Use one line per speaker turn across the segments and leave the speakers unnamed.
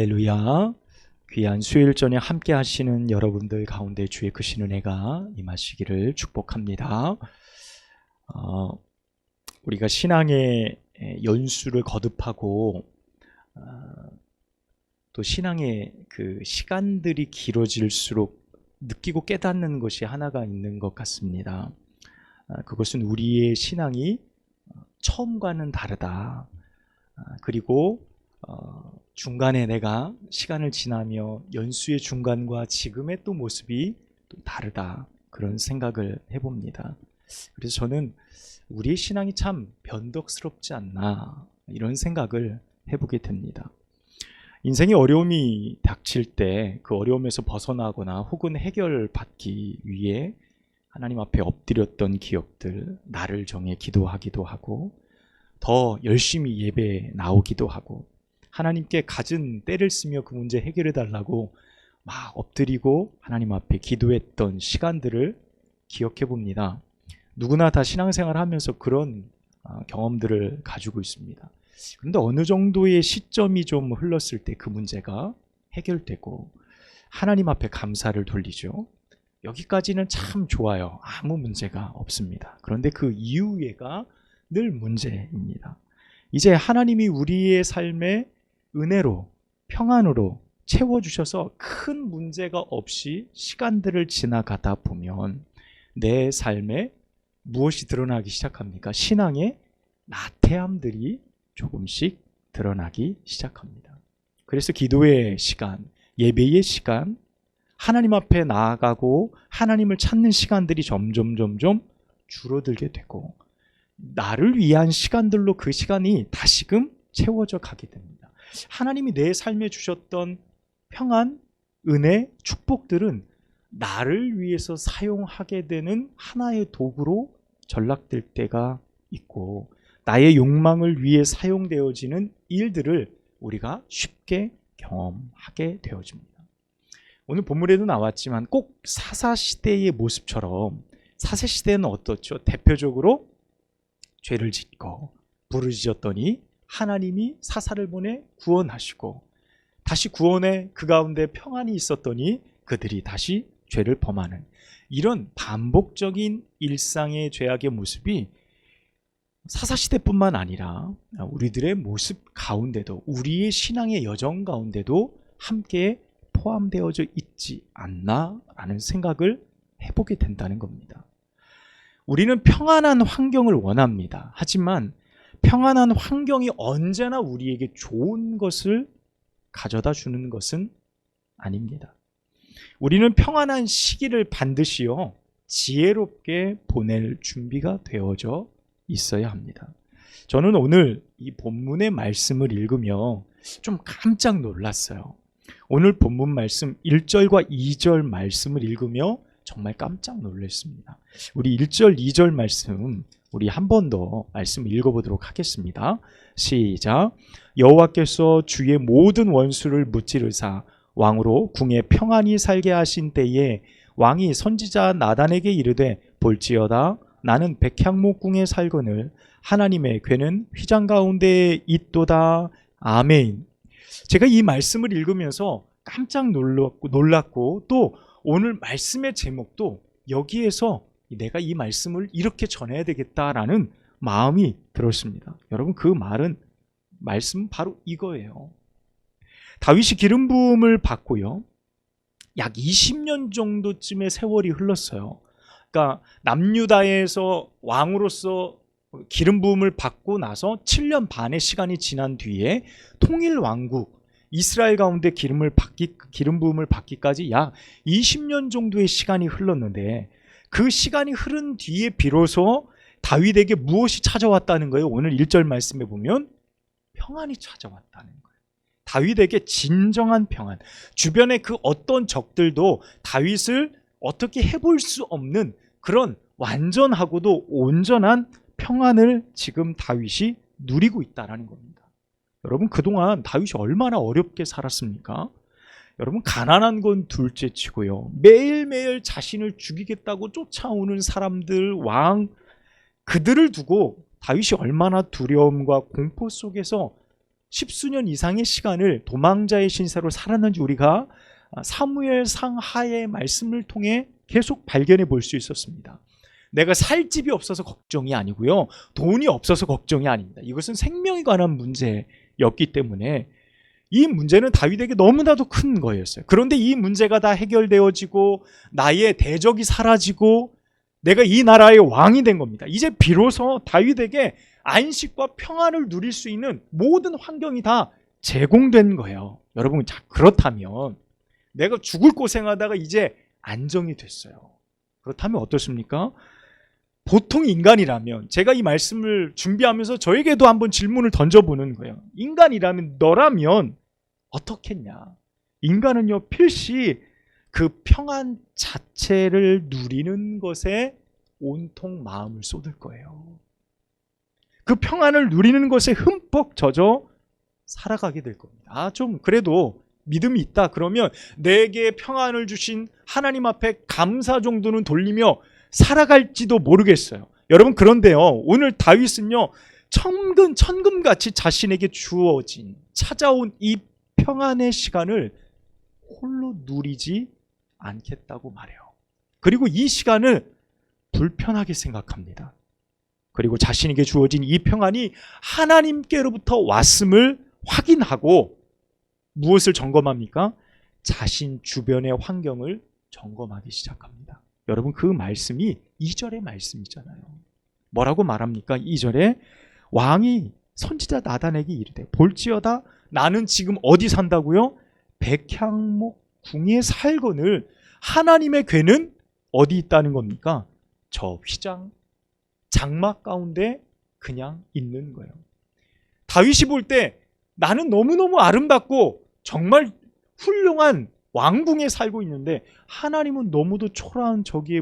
할렐루야. 귀한 수요일 저녁 함께 하시는 여러분들 가운데 주의 크신 은혜가 임하시기를 축복합니다. 우리가 신앙의 연수를 거듭하고 또 신앙의 그 시간들이 길어질수록 느끼고 깨닫는 것이 하나가 있는 것 같습니다. 그것은 우리의 신앙이 처음과는 다르다. 그리고 중간에 내가 시간을 지나며 연수의 중간과 지금의 또 모습이 또 다르다, 그런 생각을 해봅니다. 그래서 저는 우리의 신앙이 참 변덕스럽지 않나, 이런 생각을 해보게 됩니다. 인생의 어려움이 닥칠 때 그 어려움에서 벗어나거나 혹은 해결받기 위해 하나님 앞에 엎드렸던 기억들, 나를 정해 기도하기도 하고 더 열심히 예배에 나오기도 하고 하나님께 갖은 때를 쓰며 그 문제 해결해 달라고 막 엎드리고 하나님 앞에 기도했던 시간들을 기억해 봅니다. 누구나 다 신앙생활 하면서 그런 경험들을 가지고 있습니다. 그런데 어느 정도의 시점이 좀 흘렀을 때 그 문제가 해결되고 하나님 앞에 감사를 돌리죠. 여기까지는 참 좋아요. 아무 문제가 없습니다. 그런데 그 이후에가 늘 문제입니다. 이제 하나님이 우리의 삶에 은혜로, 평안으로 채워주셔서 큰 문제가 없이 시간들을 지나가다 보면 내 삶에 무엇이 드러나기 시작합니까? 신앙의 나태함들이 조금씩 드러나기 시작합니다. 그래서 기도의 시간, 예배의 시간, 하나님 앞에 나아가고 하나님을 찾는 시간들이 점점 줄어들게 되고 나를 위한 시간들로 그 시간이 다시금 채워져 가게 됩니다. 하나님이 내 삶에 주셨던 평안, 은혜, 축복들은 나를 위해서 사용하게 되는 하나의 도구로 전락될 때가 있고 나의 욕망을 위해 사용되어지는 일들을 우리가 쉽게 경험하게 되어집니다. 오늘 본문에도 나왔지만 꼭 사사시대의 모습처럼, 사사시대는 어떻죠? 대표적으로 죄를 짓고 부르짖었더니 하나님이 사사를 보내 구원하시고 다시 구원에 그 가운데 평안이 있었더니 그들이 다시 죄를 범하는 이런 반복적인 일상의 죄악의 모습이 사사시대뿐만 아니라 우리들의 모습 가운데도, 우리의 신앙의 여정 가운데도 함께 포함되어져 있지 않나라는 생각을 해보게 된다는 겁니다. 우리는 평안한 환경을 원합니다. 하지만 평안한 환경이 언제나 우리에게 좋은 것을 가져다 주는 것은 아닙니다. 우리는 평안한 시기를 반드시요 지혜롭게 보낼 준비가 되어져 있어야 합니다. 저는 오늘 이 본문의 말씀을 읽으며 좀 깜짝 놀랐어요. 오늘 본문 말씀 1절과 2절 말씀을 읽으며 정말 깜짝 놀랐습니다. 우리 1절, 2절 말씀 우리 한 번 더 말씀 읽어보도록 하겠습니다. 시작. 여호와께서 주의 모든 원수를 무찌르사 왕으로 궁에 평안히 살게 하신 때에 왕이 선지자 나단에게 이르되 볼지어다 나는 백향목궁에 살거늘 하나님의 궤는 휘장 가운데에 있도다. 아멘. 제가 이 말씀을 읽으면서 깜짝 놀랐고 또 오늘 말씀의 제목도 여기에서 내가 이 말씀을 이렇게 전해야 되겠다라는 마음이 들었습니다. 여러분, 그 말씀은 바로 이거예요. 다윗이 기름 부음을 받고요, 약 20년 정도쯤의 세월이 흘렀어요. 그러니까 남유다에서 왕으로서 기름 부음을 받고 나서 7년 반의 시간이 지난 뒤에 통일 왕국 이스라엘 가운데 기름 부음을 받기까지 약 20년 정도의 시간이 흘렀는데 그 시간이 흐른 뒤에 비로소 다윗에게 무엇이 찾아왔다는 거예요? 오늘 1절 말씀에 보면 평안이 찾아왔다는 거예요. 다윗에게 진정한 평안, 주변의 그 어떤 적들도 다윗을 어떻게 해볼 수 없는 그런 완전하고도 온전한 평안을 지금 다윗이 누리고 있다는 겁니다. 여러분, 그동안 다윗이 얼마나 어렵게 살았습니까? 여러분, 가난한 건 둘째치고요, 매일매일 자신을 죽이겠다고 쫓아오는 사람들, 왕, 그들을 두고 다윗이 얼마나 두려움과 공포 속에서 십수년 이상의 시간을 도망자의 신세로 살았는지 우리가 사무엘상 하의 말씀을 통해 계속 발견해 볼 수 있었습니다. 내가 살 집이 없어서 걱정이 아니고요, 돈이 없어서 걱정이 아닙니다. 이것은 생명에 관한 문제였기 때문에 이 문제는 다윗에게 너무나도 큰 거였어요. 그런데 이 문제가 다 해결되어지고 나의 대적이 사라지고 내가 이 나라의 왕이 된 겁니다. 이제 비로소 다윗에게 안식과 평안을 누릴 수 있는 모든 환경이 다 제공된 거예요. 여러분, 그렇다면 내가 죽을 고생하다가 이제 안정이 됐어요. 그렇다면 어떻습니까? 보통 인간이라면, 제가 이 말씀을 준비하면서 저에게도 한번 질문을 던져보는 거예요. 인간이라면, 너라면 어떻겠냐? 인간은요, 필시 그 평안 자체를 누리는 것에 온통 마음을 쏟을 거예요. 그 평안을 누리는 것에 흠뻑 젖어 살아가게 될 겁니다. 좀 그래도 믿음이 있다 그러면 내게 평안을 주신 하나님 앞에 감사 정도는 돌리며 살아갈지도 모르겠어요. 여러분, 그런데요, 오늘 다윗은요, 천금같이 자신에게 주어진, 찾아온 이 평안의 시간을 홀로 누리지 않겠다고 말해요. 그리고 이 시간을 불편하게 생각합니다. 그리고 자신에게 주어진 이 평안이 하나님께로부터 왔음을 확인하고 무엇을 점검합니까? 자신 주변의 환경을 점검하기 시작합니다. 여러분, 그 말씀이 2절의 말씀이잖아요. 뭐라고 말합니까? 2절에 왕이 선지자 나단에게 이르되 볼지어다 나는 지금 어디 산다고요? 백향목 궁에 살거늘 하나님의 궤는 어디 있다는 겁니까? 저 휘장 장막 가운데 그냥 있는 거예요. 다윗이 볼 때 나는 너무너무 아름답고 정말 훌륭한 왕궁에 살고 있는데 하나님은 너무도 초라한 저기에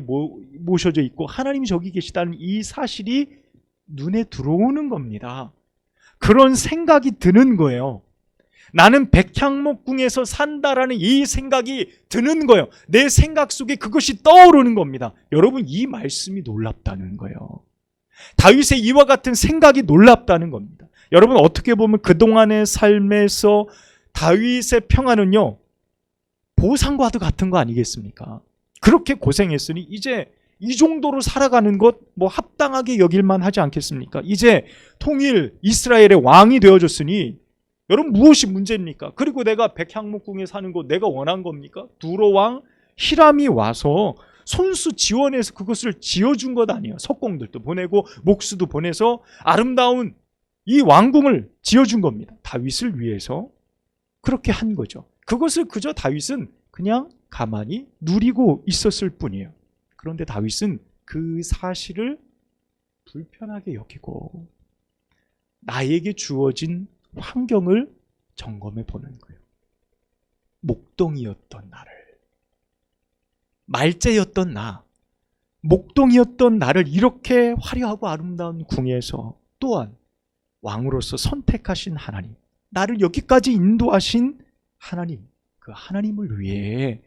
모셔져 있고 하나님이 저기 계시다는 이 사실이 눈에 들어오는 겁니다. 그런 생각이 드는 거예요. 나는 백향목궁에서 산다라는 이 생각이 드는 거예요. 내 생각 속에 그것이 떠오르는 겁니다. 여러분, 이 말씀이 놀랍다는 거예요. 다윗의 이와 같은 생각이 놀랍다는 겁니다. 여러분, 어떻게 보면 그동안의 삶에서 다윗의 평안은요, 보상과도 같은 거 아니겠습니까? 그렇게 고생했으니 이제 이 정도로 살아가는 것 합당하게 여길만 하지 않겠습니까? 이제 통일 이스라엘의 왕이 되어졌으니 여러분, 무엇이 문제입니까? 그리고 내가 백향목궁에 사는 거 내가 원한 겁니까? 두로 왕 히람이 와서 손수 지원해서 그것을 지어준 것 아니에요. 석공들도 보내고 목수도 보내서 아름다운 이 왕궁을 지어준 겁니다. 다윗을 위해서 그렇게 한 거죠. 그것을 그저 다윗은 그냥 가만히 누리고 있었을 뿐이에요. 그런데 다윗은 그 사실을 불편하게 여기고 나에게 주어진 환경을 점검해 보는 거예요. 목동이었던 나를, 말제였던 나, 목동이었던 나를 이렇게 화려하고 아름다운 궁에서 또한 왕으로서 선택하신 하나님, 나를 여기까지 인도하신 하나님, 그 하나님을 위해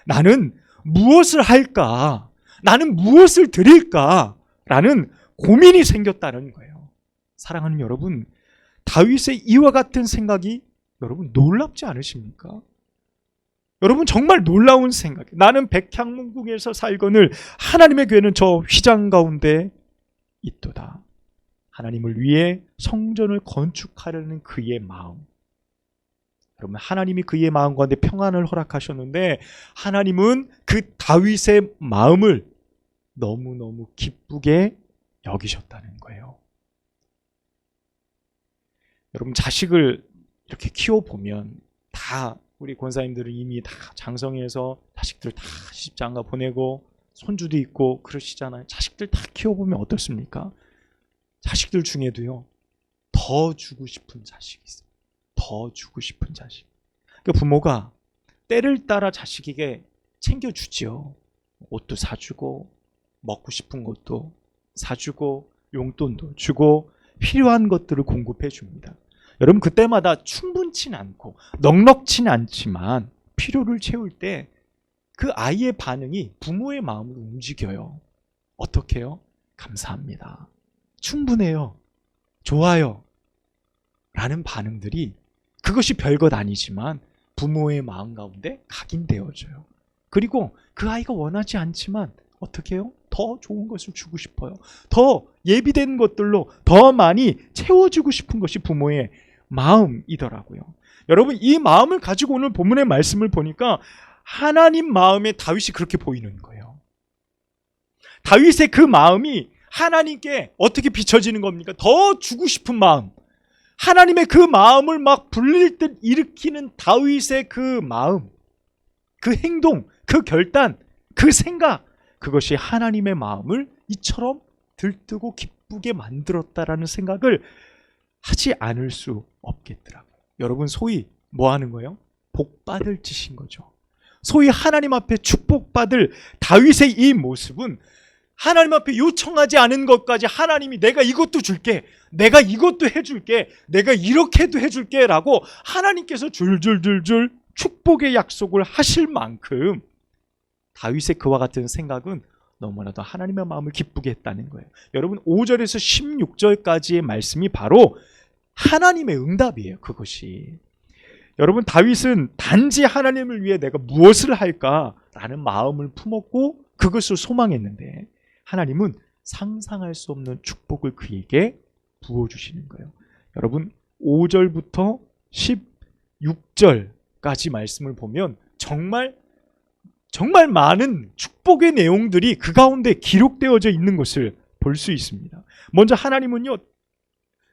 나는 무엇을 할까? 나는 무엇을 드릴까? 라는 고민이 생겼다는 거예요. 사랑하는 여러분, 다윗의 이와 같은 생각이 여러분 놀랍지 않으십니까? 여러분, 정말 놀라운 생각. 나는 백향목궁에서 살거늘 하나님의 궤는 저 휘장 가운데 있도다. 하나님을 위해 성전을 건축하려는 그의 마음. 여러분, 하나님이 그의 마음 가운데 평안을 허락하셨는데 하나님은 그 다윗의 마음을 너무너무 기쁘게 여기셨다는 거예요. 여러분, 자식을 이렇게 키워보면 다 우리 권사님들은 이미 다 장성해서 자식들 다 시집장가 보내고 손주도 있고 그러시잖아요. 자식들 다 키워보면 어떻습니까? 자식들 중에도요, 더 주고 싶은 자식이 있어요. 더 주고 싶은 자식. 그러니까 부모가 때를 따라 자식에게 챙겨주지요. 옷도 사주고 먹고 싶은 것도 사주고 용돈도 주고 필요한 것들을 공급해 줍니다. 여러분, 그때마다 충분치는 않고 넉넉치는 않지만 필요를 채울 때 그 아이의 반응이 부모의 마음을 움직여요. 어떻게 해요? 감사합니다. 충분해요. 좋아요. 라는 반응들이 그것이 별것 아니지만 부모의 마음 가운데 각인되어져요. 그리고 그 아이가 원하지 않지만 어떻게 해요? 더 좋은 것을 주고 싶어요. 더 예비된 것들로 더 많이 채워주고 싶은 것이 부모의 마음이더라고요. 여러분, 이 마음을 가지고 오늘 본문의 말씀을 보니까 하나님 마음에 다윗이 그렇게 보이는 거예요. 다윗의 그 마음이 하나님께 어떻게 비춰지는 겁니까? 더 주고 싶은 마음. 하나님의 그 마음을 막 불릴 듯 일으키는 다윗의 그 마음, 그 행동, 그 결단, 그 생각, 그것이 하나님의 마음을 이처럼 들뜨고 기쁘게 만들었다라는 생각을 하지 않을 수 없겠더라고요. 여러분, 소위 뭐 하는 거예요? 복받을 짓인 거죠. 소위 하나님 앞에 축복받을 다윗의 이 모습은 하나님 앞에 요청하지 않은 것까지 하나님이 내가 이것도 줄게, 내가 이것도 해줄게, 내가 이렇게도 해줄게 라고 하나님께서 줄줄줄줄 축복의 약속을 하실 만큼 다윗의 그와 같은 생각은 너무나도 하나님의 마음을 기쁘게 했다는 거예요. 여러분, 5절에서 16절까지의 말씀이 바로 하나님의 응답이에요. 그것이. 여러분, 다윗은 단지 하나님을 위해 내가 무엇을 할까라는 마음을 품었고 그것을 소망했는데 하나님은 상상할 수 없는 축복을 그에게 부어주시는 거예요. 여러분, 5절부터 16절까지 말씀을 보면 정말 많은 축복의 내용들이 그 가운데 기록되어져 있는 것을 볼 수 있습니다. 먼저 하나님은요,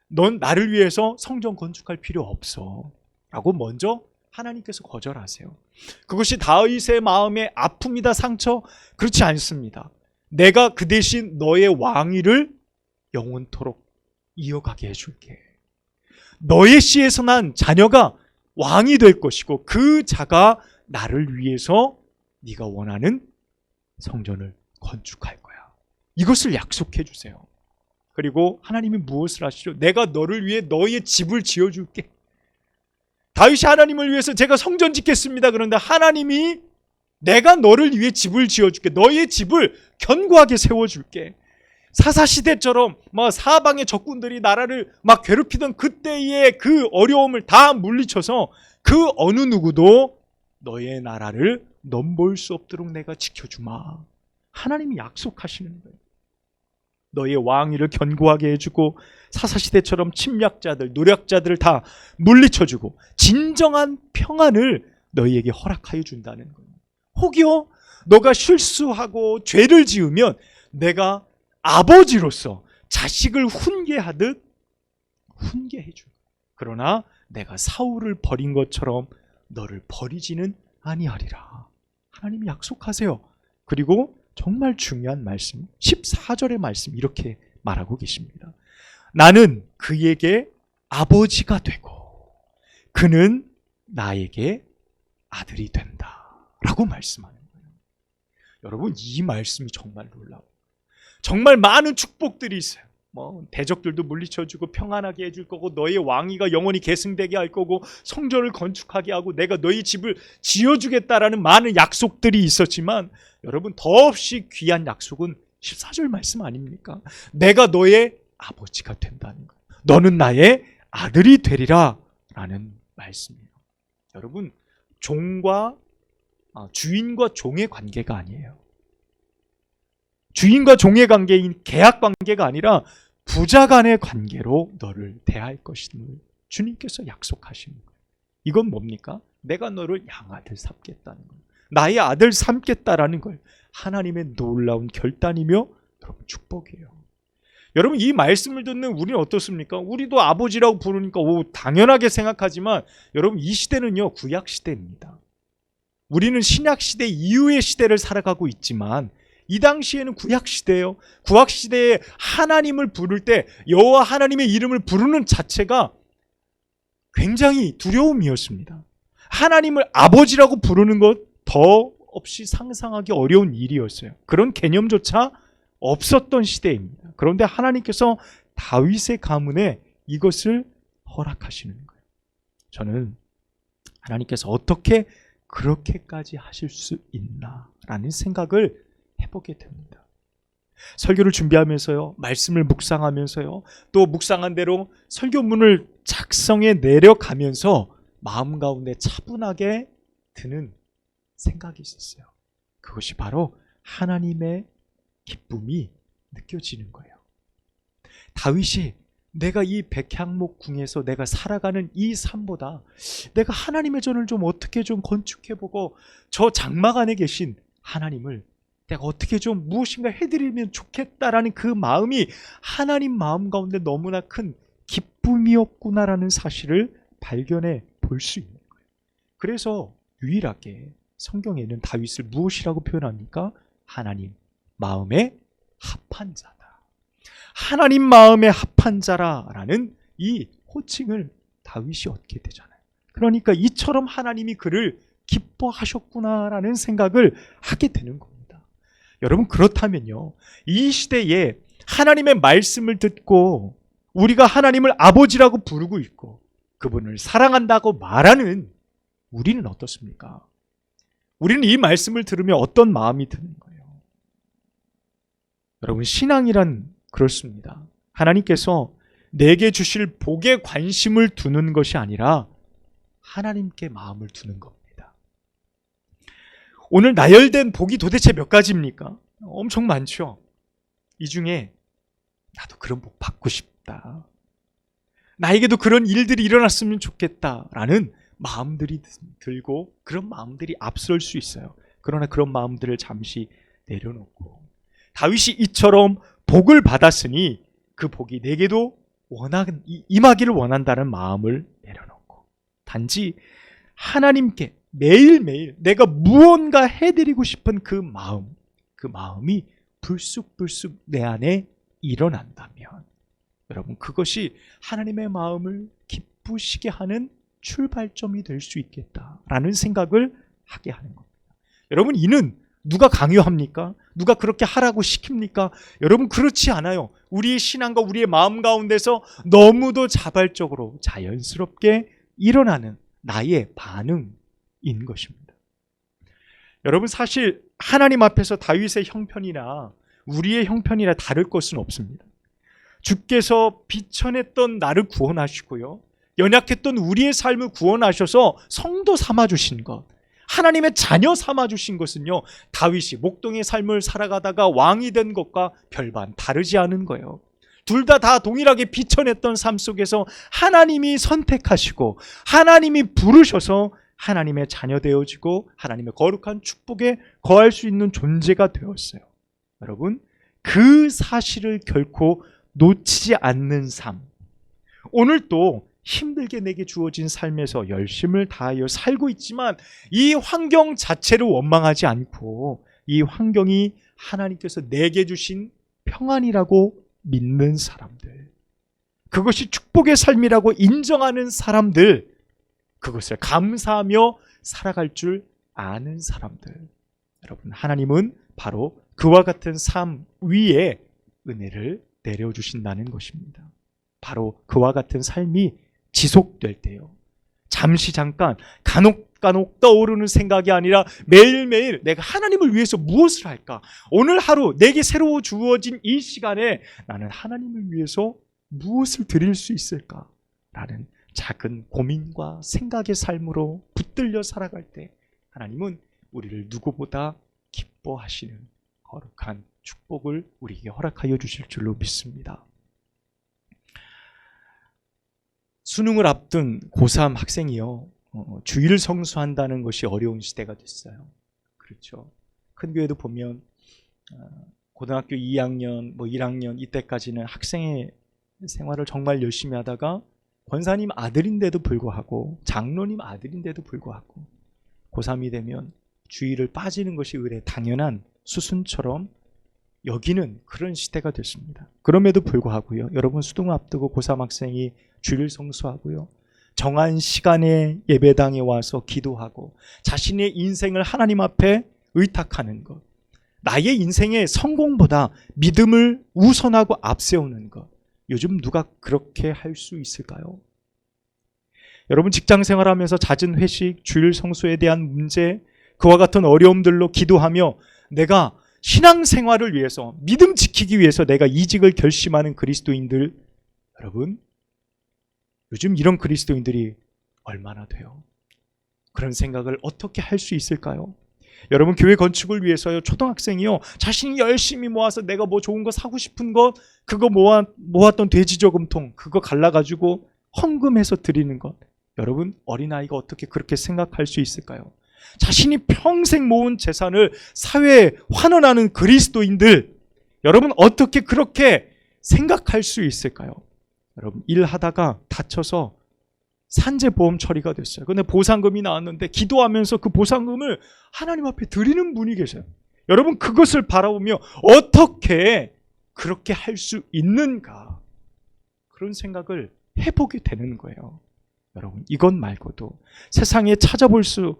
넌 나를 위해서 성전 건축할 필요 없어 라고 먼저 하나님께서 거절하세요. 그것이 다윗의 마음의 아픔이다, 상처? 그렇지 않습니다. 내가 그 대신 너의 왕위를 영원토록 이어가게 해줄게. 너의 씨에서 난 자녀가 왕이 될 것이고 그 자가 나를 위해서 네가 원하는 성전을 건축할 거야. 이것을 약속해 주세요. 그리고 하나님이 무엇을 하시죠? 내가 너를 위해 너의 집을 지어줄게. 다윗이 하나님을 위해서 제가 성전 짓겠습니다. 그런데 하나님이 내가 너를 위해 집을 지어줄게. 너의 집을 견고하게 세워줄게. 사사시대처럼 막 사방의 적군들이 나라를 막 괴롭히던 그때의 그 어려움을 다 물리쳐서 그 어느 누구도 너의 나라를 넘볼 수 없도록 내가 지켜주마. 하나님이 약속하시는 거예요. 너의 왕위를 견고하게 해주고 사사시대처럼 침략자들, 노략자들을 다 물리쳐주고 진정한 평안을 너희에게 허락하여 준다는 거예요. 혹여 너가 실수하고 죄를 지으면 내가 아버지로서 자식을 훈계하듯 훈계해 줄 거예요. 그러나 내가 사울을 버린 것처럼 너를 버리지는 아니하리라. 하나님이 약속하세요. 그리고 정말 중요한 말씀, 14절의 말씀 이렇게 말하고 계십니다. 나는 그에게 아버지가 되고 그는 나에게 아들이 된다 라고 말씀하는 거예요. 여러분, 이 말씀이 정말 놀라워요. 정말 많은 축복들이 있어요. 대적들도 물리쳐주고 평안하게 해줄 거고 너의 왕위가 영원히 계승되게 할 거고 성전을 건축하게 하고 내가 너희 집을 지어주겠다라는 많은 약속들이 있었지만 여러분, 더없이 귀한 약속은 14절 말씀 아닙니까? 내가 너의 아버지가 된다는 거예요. 너는 나의 아들이 되리라 라는 말씀이에요. 여러분, 주인과 종의 관계가 아니에요. 주인과 종의 관계인 계약 관계가 아니라 부자 간의 관계로 너를 대할 것임을 주님께서 약속하시는 거예요. 이건 뭡니까? 내가 너를 양아들 삼겠다는 거예요. 나의 아들 삼겠다라는 걸 하나님의 놀라운 결단이며 여러분 축복이에요. 여러분, 이 말씀을 듣는 우리는 어떻습니까? 우리도 아버지라고 부르니까 당연하게 생각하지만 여러분, 이 시대는요 구약 시대입니다. 우리는 신약 시대 이후의 시대를 살아가고 있지만 이 당시에는 구약 시대예요. 구약 시대에 하나님을 부를 때 여호와 하나님의 이름을 부르는 자체가 굉장히 두려움이었습니다. 하나님을 아버지라고 부르는 것 더없이 상상하기 어려운 일이었어요. 그런 개념조차 없었던 시대입니다. 그런데 하나님께서 다윗의 가문에 이것을 허락하시는 거예요. 저는 하나님께서 어떻게 그렇게까지 하실 수 있나라는 생각을 해보게 됩니다. 설교를 준비하면서요, 말씀을 묵상하면서요, 또 묵상한 대로 설교문을 작성해 내려가면서 마음 가운데 차분하게 드는 생각이 있었어요. 그것이 바로 하나님의 기쁨이 느껴지는 거예요. 다윗이 내가 이 백향목궁에서 내가 살아가는 이 삶보다 내가 하나님의 전을 좀 어떻게 좀 건축해보고 저 장막 안에 계신 하나님을 내가 어떻게 좀 무엇인가 해드리면 좋겠다라는 그 마음이 하나님 마음 가운데 너무나 큰 기쁨이었구나라는 사실을 발견해 볼 수 있는 거예요. 그래서 유일하게 성경에는 다윗을 무엇이라고 표현합니까? 하나님 마음에 합한 자다. 하나님 마음에 합한 자라라는 이 호칭을 다윗이 얻게 되잖아요. 그러니까 이처럼 하나님이 그를 기뻐하셨구나라는 생각을 하게 되는 겁니다. 여러분, 그렇다면요, 이 시대에 하나님의 말씀을 듣고 우리가 하나님을 아버지라고 부르고 있고 그분을 사랑한다고 말하는 우리는 어떻습니까? 우리는 이 말씀을 들으며 어떤 마음이 드는 거예요? 여러분, 신앙이란 그렇습니다. 하나님께서 내게 주실 복에 관심을 두는 것이 아니라 하나님께 마음을 두는 겁니다. 오늘 나열된 복이 도대체 몇 가지입니까? 엄청 많죠. 이 중에 나도 그런 복 받고 싶다, 나에게도 그런 일들이 일어났으면 좋겠다라는 마음들이 들고 그런 마음들이 앞설 수 있어요. 그러나 그런 마음들을 잠시 내려놓고 다윗이 이처럼 복을 받았으니 그 복이 내게도 임하기를 원한다는 마음을 내려놓고 단지 하나님께 매일매일 내가 무언가 해드리고 싶은 그 마음이 불쑥불쑥 내 안에 일어난다면 여러분, 그것이 하나님의 마음을 기쁘시게 하는 출발점이 될 수 있겠다라는 생각을 하게 하는 겁니다. 여러분, 이는 누가 강요합니까? 누가 그렇게 하라고 시킵니까? 여러분, 그렇지 않아요. 우리의 신앙과 우리의 마음 가운데서 너무도 자발적으로 자연스럽게 일어나는 나의 반응인 것입니다. 여러분, 사실 하나님 앞에서 다윗의 형편이나 우리의 형편이나 다를 것은 없습니다. 주께서 비천했던 나를 구원하시고요, 연약했던 우리의 삶을 구원하셔서 성도 삼아주신 것, 하나님의 자녀 삼아주신 것은요, 다윗이 목동의 삶을 살아가다가 왕이 된 것과 별반 다르지 않은 거예요. 둘 다 동일하게 비천했던 삶 속에서 하나님이 선택하시고 하나님이 부르셔서 하나님의 자녀 되어지고 하나님의 거룩한 축복에 거할 수 있는 존재가 되었어요. 여러분, 그 사실을 결코 놓치지 않는 삶, 오늘 또 힘들게 내게 주어진 삶에서 열심을 다하여 살고 있지만 이 환경 자체를 원망하지 않고 이 환경이 하나님께서 내게 주신 평안이라고 믿는 사람들, 그것이 축복의 삶이라고 인정하는 사람들, 그것을 감사하며 살아갈 줄 아는 사람들, 여러분, 하나님은 바로 그와 같은 삶 위에 은혜를 내려주신다는 것입니다. 바로 그와 같은 삶이 지속될 때요, 잠시 잠깐 간혹 떠오르는 생각이 아니라 매일매일 내가 하나님을 위해서 무엇을 할까, 오늘 하루 내게 새로 주어진 이 시간에 나는 하나님을 위해서 무엇을 드릴 수 있을까 라는 작은 고민과 생각의 삶으로 붙들려 살아갈 때 하나님은 우리를 누구보다 기뻐하시는 거룩한 축복을 우리에게 허락하여 주실 줄로 믿습니다. 수능을 앞둔 고3 학생이요, 주일 성수한다는 것이 어려운 시대가 됐어요. 그렇죠. 큰 교회도 보면 고등학교 2학년, 1학년 이때까지는 학생의 생활을 정말 열심히 하다가 권사님 아들인데도 불구하고, 장로님 아들인데도 불구하고 고3이 되면 주일을 빠지는 것이 의례 당연한 수순처럼 여기는 그런 시대가 됐습니다. 그럼에도 불구하고요, 여러분, 수능을 앞두고 고3 학생이 주일 성수하고요, 정한 시간에 예배당에 와서 기도하고 자신의 인생을 하나님 앞에 의탁하는 것, 나의 인생의 성공보다 믿음을 우선하고 앞세우는 것, 요즘 누가 그렇게 할 수 있을까요? 여러분, 직장 생활하면서 잦은 회식, 주일 성수에 대한 문제, 그와 같은 어려움들로 기도하며 내가 신앙생활을 위해서, 믿음 지키기 위해서 내가 이직을 결심하는 그리스도인들, 여러분, 요즘 이런 그리스도인들이 얼마나 돼요? 그런 생각을 어떻게 할 수 있을까요? 여러분, 교회 건축을 위해서요, 초등학생이요, 자신이 열심히 모아서 내가 뭐 좋은 거 사고 싶은 것, 그거 모았던 돼지저금통, 그거 갈라가지고 헌금해서 드리는 것, 여러분, 어린아이가 어떻게 그렇게 생각할 수 있을까요? 자신이 평생 모은 재산을 사회에 환원하는 그리스도인들, 여러분, 어떻게 그렇게 생각할 수 있을까요? 여러분, 일하다가 다쳐서 산재보험 처리가 됐어요. 근데 보상금이 나왔는데 기도하면서 그 보상금을 하나님 앞에 드리는 분이 계세요. 여러분, 그것을 바라보며 어떻게 그렇게 할 수 있는가, 그런 생각을 해보게 되는 거예요. 여러분, 이것 말고도 세상에 찾아볼 수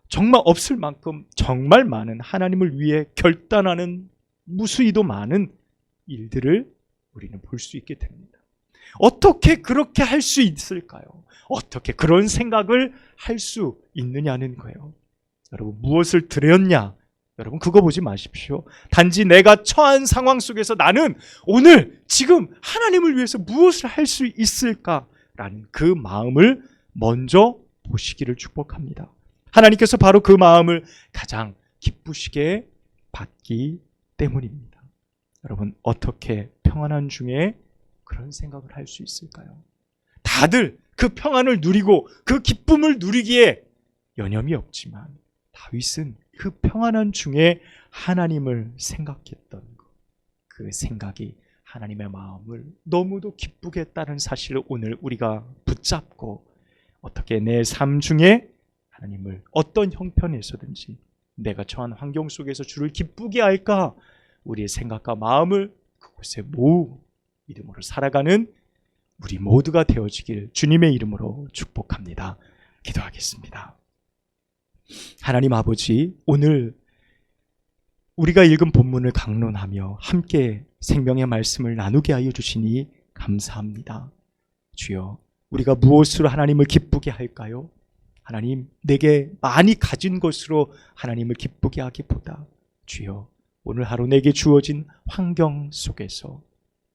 정말 없을 만큼 정말 많은 하나님을 위해 결단하는 무수히도 많은 일들을 우리는 볼 수 있게 됩니다. 어떻게 그렇게 할 수 있을까요? 어떻게 그런 생각을 할 수 있느냐는 거예요. 여러분, 무엇을 드렸냐? 여러분, 그거 보지 마십시오. 단지 내가 처한 상황 속에서 나는 오늘 지금 하나님을 위해서 무엇을 할 수 있을까라는 그 마음을 먼저 보시기를 축복합니다. 하나님께서 바로 그 마음을 가장 기쁘시게 받기 때문입니다. 여러분, 어떻게 평안한 중에 그런 생각을 할 수 있을까요? 다들 그 평안을 누리고 그 기쁨을 누리기에 여념이 없지만 다윗은 그 평안한 중에 하나님을 생각했던 것, 그 생각이 하나님의 마음을 너무도 기쁘게 했다는 사실을 오늘 우리가 붙잡고 어떻게 내 삶 중에 하나님을 어떤 형편에서든지 내가 처한 환경 속에서 주를 기쁘게 할까, 우리의 생각과 마음을 그곳에 모으고 믿음으로 살아가는 우리 모두가 되어지길 주님의 이름으로 축복합니다. 기도하겠습니다. 하나님 아버지, 오늘 우리가 읽은 본문을 강론하며 함께 생명의 말씀을 나누게 하여 주시니 감사합니다. 주여, 우리가 무엇으로 하나님을 기쁘게 할까요? 하나님, 내게 많이 가진 것으로 하나님을 기쁘게 하기보다 주여, 오늘 하루 내게 주어진 환경 속에서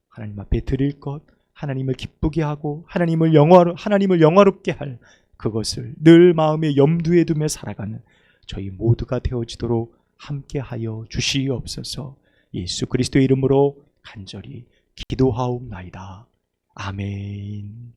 하나님 앞에 드릴 것, 하나님을 기쁘게 하고 하나님을 영화롭게 할 그것을 늘 마음에 염두에 두며 살아가는 저희 모두가 되어지도록 함께하여 주시옵소서. 예수 그리스도의 이름으로 간절히 기도하옵나이다. 아멘.